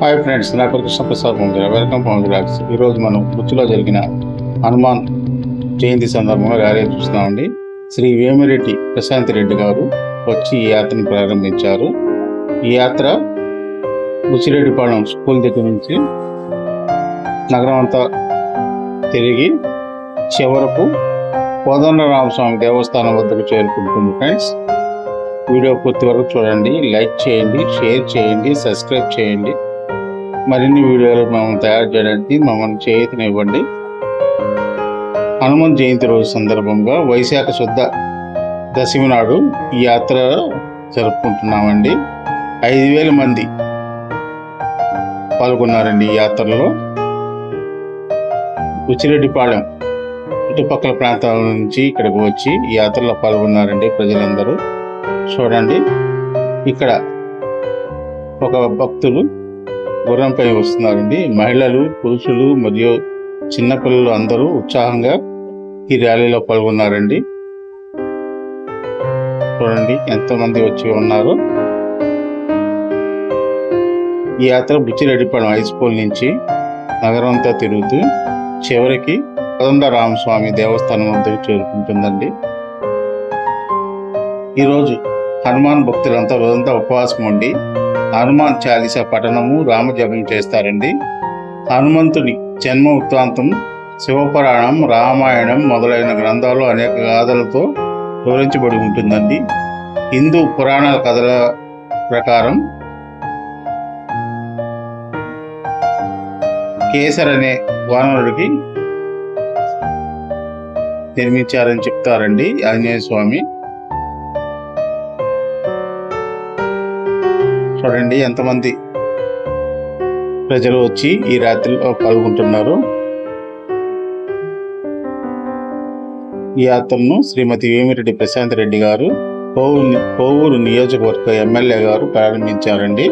Hi friends, నా పేరు Krishnaprasad పొంగిర. Welcome పొంగిరాక్స్. ఈరోజు మనం గుర్తులో జరిగిన హనుమాన్ జయంతి సందర్భంగా ర్యాలీ చూస్తున్నామండి. శ్రీ వేమిరెడ్డి ప్రశాంత్ రెడ్డి గారు వచ్చి ఈ యాత్రను ప్రారంభించారు. ఈ యాత్ర బుచ్చిరెడ్డిపాళెం స్కూల్ దగ్గర నుంచి నగరం అంతా తిరిగి చివరకు కోదండరామస్వామి దేవస్థానం వద్దకు చేరుకుంటుంది. ఫ్రెండ్స్, వీడియో పూర్తి వరకు చూడండి, లైక్ చేయండి, షేర్ చేయండి, సబ్స్క్రైబ్ చేయండి. మరిన్ని వీడియోలు మమ్మల్ని తయారు చేయడానికి మమ్మల్ని చేయూతనివ్వండి. హనుమాన్ జయంతి రోజు సందర్భంగా వైశాఖ శుద్ధ దశమి నాడు ఈ యాత్ర జరుపుకుంటున్నామండి. 5,000 మంది పాల్గొన్నారండి ఈ యాత్రలో. బుచ్చిరెడ్డిపాళెం చుట్టుపక్కల ప్రాంతాల నుంచి ఇక్కడికి వచ్చి ఈ యాత్రలో పాల్గొన్నారండి ప్రజలందరూ. చూడండి, ఇక్కడ ఒక భక్తులు గుర్రంపై వస్తున్నారండి. మహిళలు, పురుషులు మరియు చిన్నపిల్లలు అందరూ ఉత్సాహంగా ఈ ర్యాలీలో పాల్గొన్నారండి. చూడండి ఎంతమంది వచ్చి ఉన్నారు. ఈ యాత్ర బుచ్చిరెడ్డిపాళెం హై స్కూల్ నుంచి నగరం అంతా తిరుగుతూ చివరికి కోదండరామస్వామి దేవస్థానం వద్దకు చేరుకుంటుందండి. ఈరోజు హనుమాన్ భక్తులంతా రోజంతా ఉపవాసం ఉండి హనుమాన్ చాలీసా పఠనము, రామజపం చేస్తారండి. హనుమంతుడి జన్మ వృత్తాంతం, శివపురాణం, రామాయణం మొదలైన గ్రంథాలు అనేక గాథలతో వివరించబడి ఉంటుందండి. హిందూ పురాణాల కథల ప్రకారం కేసర్ అనే వానరుడికి నిర్మించారని చెప్తారండి ఆంజనేయ స్వామి. చూడండి ఎంతమంది ప్రజలు వచ్చి ఈ రాత్రిలో పాల్గొంటున్నారు. ఈ యాత్రను శ్రీమతి వేమిరెడ్డి ప్రశాంత్ రెడ్డి గారు కోవూరు నియోజకవర్గ ఎమ్మెల్యే గారు ప్రారంభించారండి.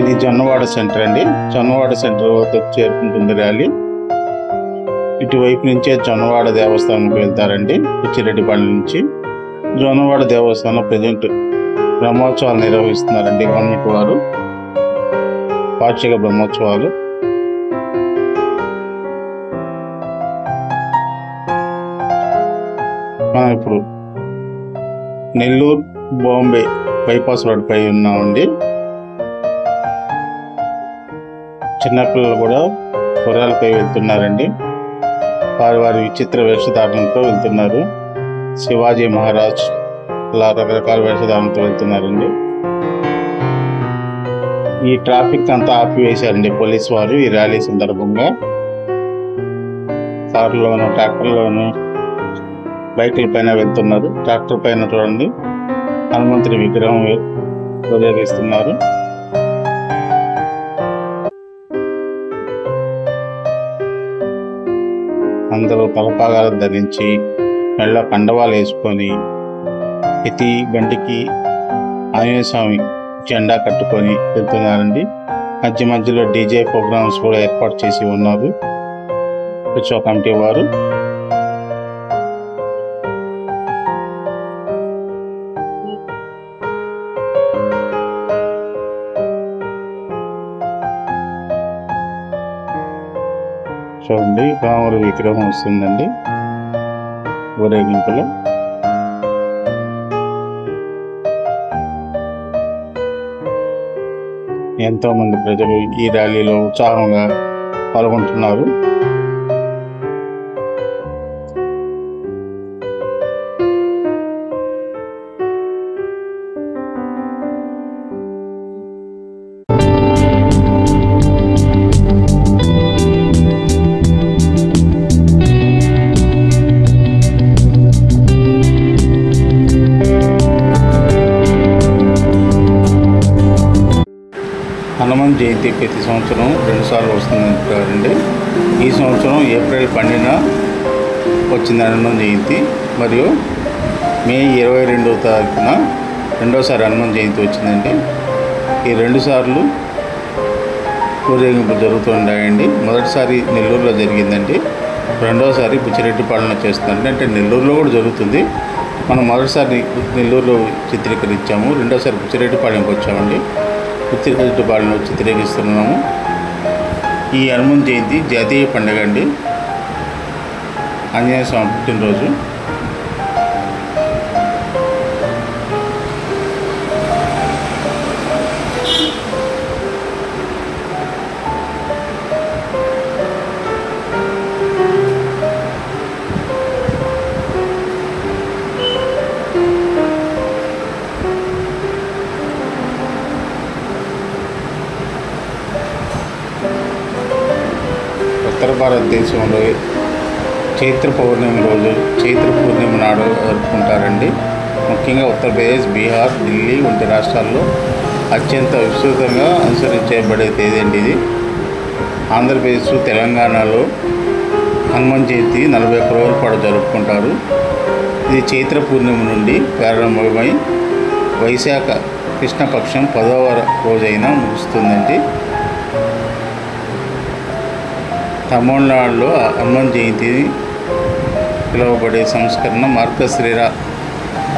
ఇది జొన్నవాడ సెంటర్ అండి. జొన్నవాడ సెంటర్ వద్దకు చేరుకుంటుంది ర్యాలీ. ఇటువైపు నుంచే జొన్నవాడ దేవస్థానంకి వెళ్తారండి. బుచ్చిరెడ్డిపాళెం నుంచి జొన్నవాడ దేవస్థానం ప్రజెంట్ బ్రహ్మోత్సవాలు నిర్వహిస్తున్నారండి గవర్నమెంట్ వారు, వార్షిక బ్రహ్మోత్సవాలు. మనం ఇప్పుడు నెల్లూరు బాంబే బైపాస్ రోడ్ పై ఉన్నామండి. చిన్నపిల్లలు కూడా గుర్రాలపై వెళ్తున్నారండి. వారి విచిత్ర వేషధారణతో వెళ్తున్నారు. శివాజీ మహారాజ్ ఇలా రకరకాల వేషధారణతో వెళ్తున్నారండి. ఈ ట్రాఫిక్ అంతా ఆపివేశారండి పోలీసు వారు ఈ ర్యాలీ సందర్భంగా. కారులోను, ట్రాక్టర్లోను, బైకుల పైన వెళ్తున్నారు. ట్రాక్టర్ పైన చూడండి హనుమంతుడి విగ్రహం ఉపయోగిస్తున్నారు. అందరూ తలపాగాలు ధరించి మెళ్ళ కండవాలు వేసుకొని ప్రతి బండికి ఆంజనేయ స్వామి జెండా కట్టుకొని వెళ్తున్నారండి. మధ్య మధ్యలో డీజే ప్రోగ్రామ్స్ కూడా ఏర్పాటు చేసి ఉన్నారు ఉత్సవ కమిటీ వారు. చూడండి రాముడి విగ్రహం వస్తుందండి ఊరేగింపులో. ఎంతో మంది ప్రజలు ఈ ర్యాలీలో ఉత్సాహంగా పాల్గొంటున్నారు. హనుమాన్ జయంతి ప్రతి సంవత్సరం 2 సార్లు వస్తుందంటారండి. ఈ సంవత్సరం ఏప్రిల్ 12న వచ్చింది హనుమాన్ జయంతి, మరియు మే 22వ తారీఖున రెండోసారి హనుమాన్ జయంతి వచ్చిందండి. ఈ 2 సార్లు ఊరేగింపు జరుగుతుంటాయండి. మొదటిసారి నెల్లూరులో జరిగిందండి, రెండోసారి బుచ్చిరెడ్డిపాళెంలో చేస్తుందండి. అంటే నెల్లూరులో కూడా జరుగుతుంది. మనం మొదటిసారి నెల్లూరులో చిత్రీకరించాము, రెండోసారి బుచ్చిరెడ్డిపాళెంకి వచ్చామండి. బుచ్చిరెడ్డిపాళెంలో చిత్రీకరిస్తున్నాము. ఈ హనుమాన్ జయంతి జాతీయ పండుగ అండి. ఆంజనేయ స్వామి పుట్టినరోజు. ఉత్తర భారతదేశంలో చైత్ర పౌర్ణమి నాడు జరుపుకుంటారండి. ముఖ్యంగా ఉత్తరప్రదేశ్, బీహార్, ఢిల్లీ వంటి రాష్ట్రాల్లో అత్యంత విస్తృతంగా అనుసరించబడే తేదీ అండి ఇది. ఆంధ్రప్రదేశ్, తెలంగాణలో హనుమాన్ జయంతి 41 రోజుల పాటు జరుపుకుంటారు. ఇది చైత్ర పూర్ణిమ నుండి ప్రారంభమై వైశాఖ కృష్ణపక్షం 10వ రోజైన ముగుస్తుందండి. తమిళనాడులో హనుమాన్ జయంతి పిలువబడే సంస్కరణ మార్గశిర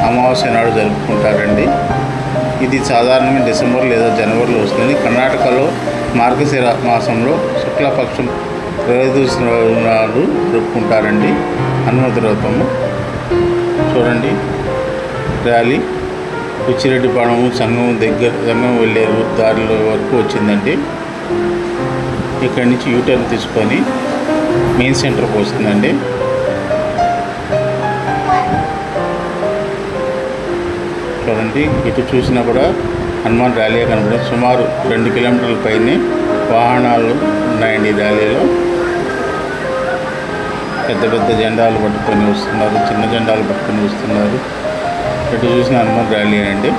అమావాస్య నాడు జరుపుకుంటారండి. ఇది సాధారణంగా డిసెంబర్ లేదా జనవరిలో వస్తుంది. కర్ణాటకలో మార్గశిర మాసంలో శుక్లపక్షం 13వ నాడు జరుపుకుంటారండి హనుమతి వ్రతము. చూడండి, ర్యాలీ బుచ్చిరెడ్డిపాళెం సంఘం వెళ్ళే దారిలో వరకు వచ్చిందండి. ఇక్కడి నుంచి యూటర్న్ తీసుకొని మెయిన్ సెంటర్కి వస్తుందండి. చూడండి, ఇటు చూసినా కూడా హనుమాన్ ర్యాలీ కనబడుతుంది. సుమారు 2 కిలోమీటర్ల పైనే వాహనాలు ఉన్నాయండి. ఈ ర్యాలీలో పెద్ద పెద్ద జెండాలు పట్టుకొని వస్తున్నారు, చిన్న జెండాలు పట్టుకొని వస్తున్నారు. ఇటు చూసిన హనుమాన్ ర్యాలీ అండి.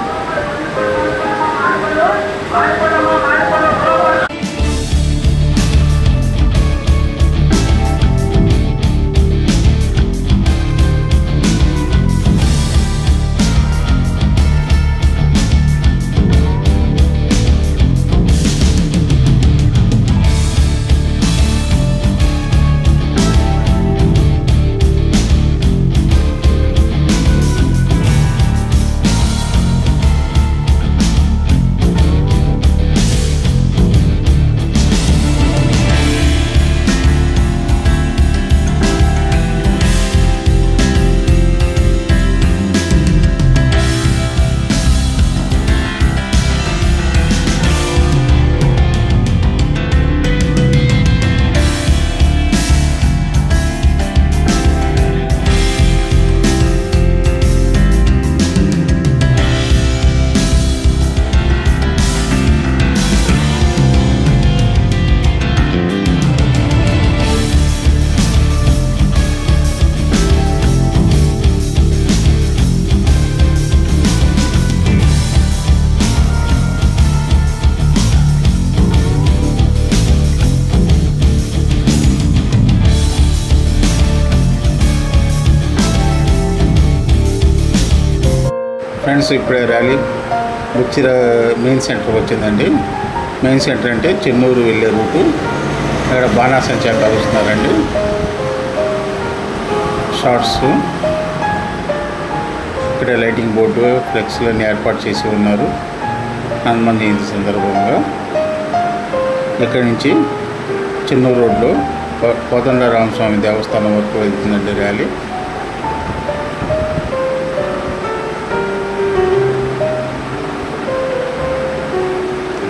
ఫ్రెండ్స్, ఇప్పుడే ర్యాలీ మెయిన్ సెంటర్కి వచ్చిందండి. మెయిన్ సెంటర్ అంటే చెన్నూరు వెళ్ళే రూటు. అక్కడ బాణాసంచా కలుస్తున్నారండి. షార్ట్స్, ఇక్కడ లైటింగ్ బోర్డు, ఫ్లెక్స్లన్నీ ఏర్పాటు చేసి ఉన్నారు హనుమాన్ జయంతి సందర్భంగా. ఇక్కడి నుంచి చెన్నూరు రోడ్లో కోదండరామస్వామి దేవస్థానం వరకు వెళ్తుందండి ర్యాలీ.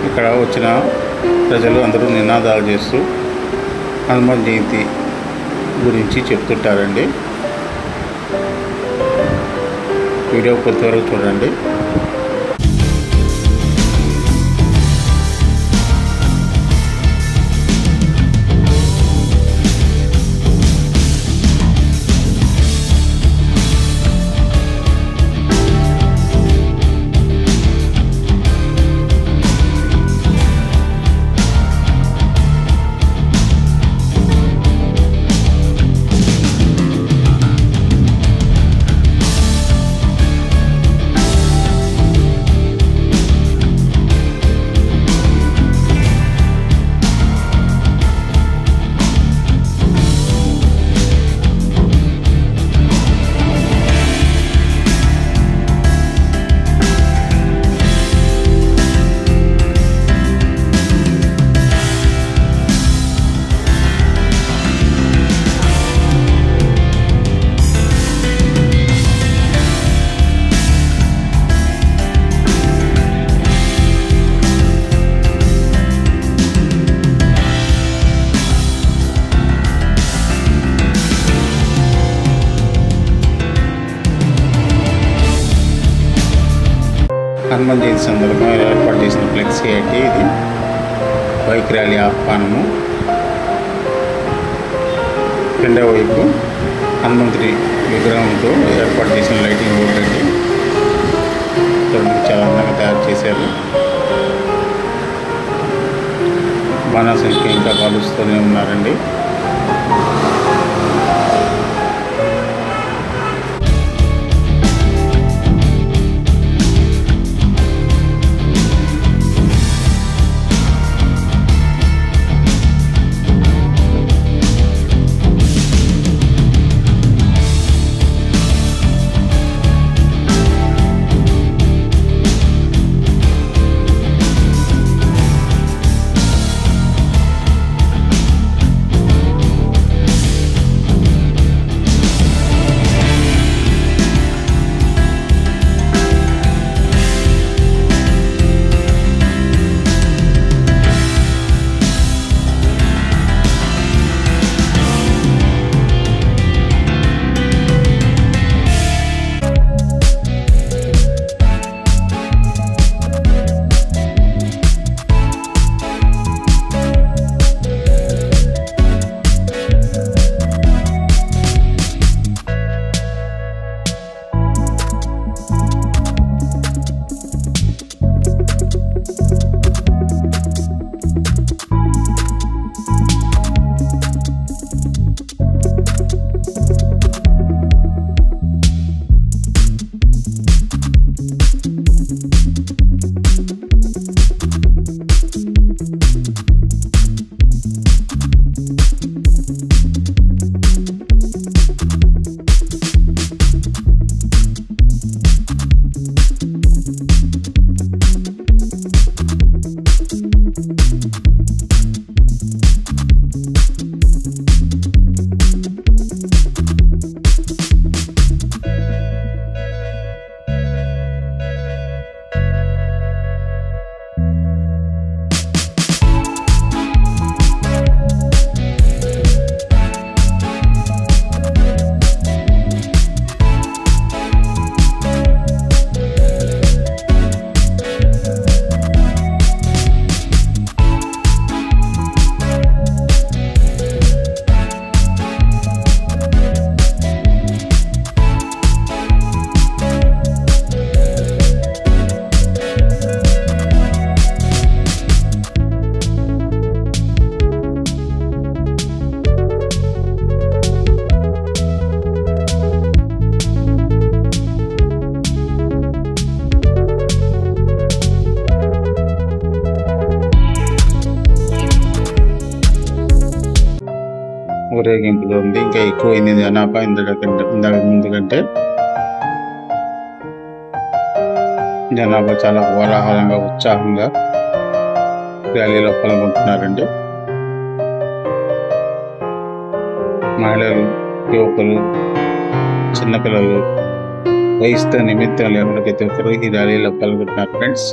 ఇక్కడ వచ్చిన ప్రజలు అందరూ నినాదాలు చేస్తూ హనుమాన్ జయంతి గురించి చెప్తుంటారండి. వీడియో కొద్దివరకు చూడండి. హనుమాన్ జయంతి సందర్భంగా ఏర్పాటు చేసిన ఫ్లెక్సీ అయితే ఇది. బైక్ ర్యాలీ ఆహ్వానము. రెండవ వైపు హనుమంతుడి విగ్రహంతో ఏర్పాటు చేసిన లైటింగ్ బోర్డు అండి. చాలా అందంగా తయారు చేశారు. బాణాసంఖ్య ఇంకా కాలుస్తూనే ఉన్నారండి. ఊరేగింపులో ఉంది. ఇంకా ఎక్కువైంది జనాభా ఇందాక ముందు కంటే. జనాభా చాలా కోలాహలంగా ఉత్సాహంగా ర్యాలీలో పాల్గొంటున్నారండి. మహిళలు, యువకులు, చిన్నపిల్లలు, వయసుతో నిమిత్తం లేకుండా ప్రతి ఒక్కరు ఈ ర్యాలీలో పాల్గొంటున్నారు ఫ్రెండ్స్.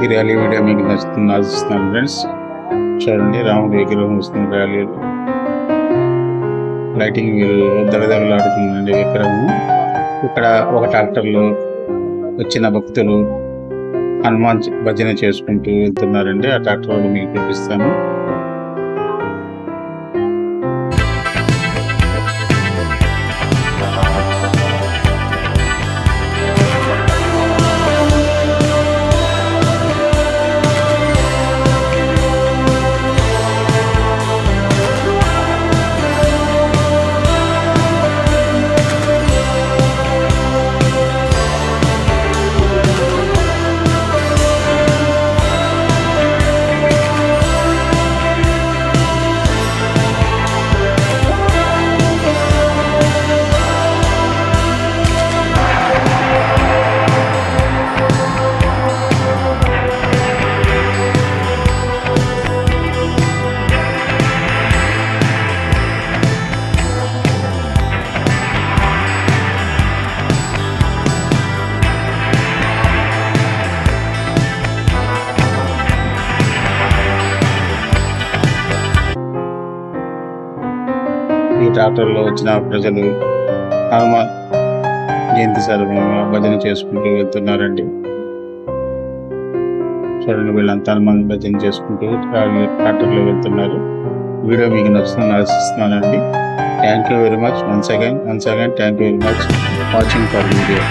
ఈ ర్యాలీ వీడియో మీకు నచ్చుతుంది ఆశిస్తున్నాను ఫ్రెండ్స్. చూడండి, రాముడి విగ్రహం వస్తుంది ర్యాలీలో. లైటింగ్ దగదగలాడుతుందండి విగ్రహం. ఇక్కడ ఒక ట్రాక్టర్లో వచ్చిన భక్తులు హనుమాన్ భజన చేసుకుంటూ వెళ్తున్నారండి. ఆ ట్రాక్టర్ మీకు చూపిస్తాను. ఈ ట్రాక్టర్లో వచ్చిన ప్రజలు హనుమాన్ జయంతి సందర్భంగా భజన చేసుకుంటూ వెళ్తున్నారండి. చూడండి, వీళ్ళంతా హనుమాన్ భజన చేసుకుంటూ ట్రాక్టర్లో వెళ్తున్నారు. వీడియో మీకు నచ్చుతుందని ఆశిస్తున్నానండి. Thank you very much. Once again thank you very much watching for video.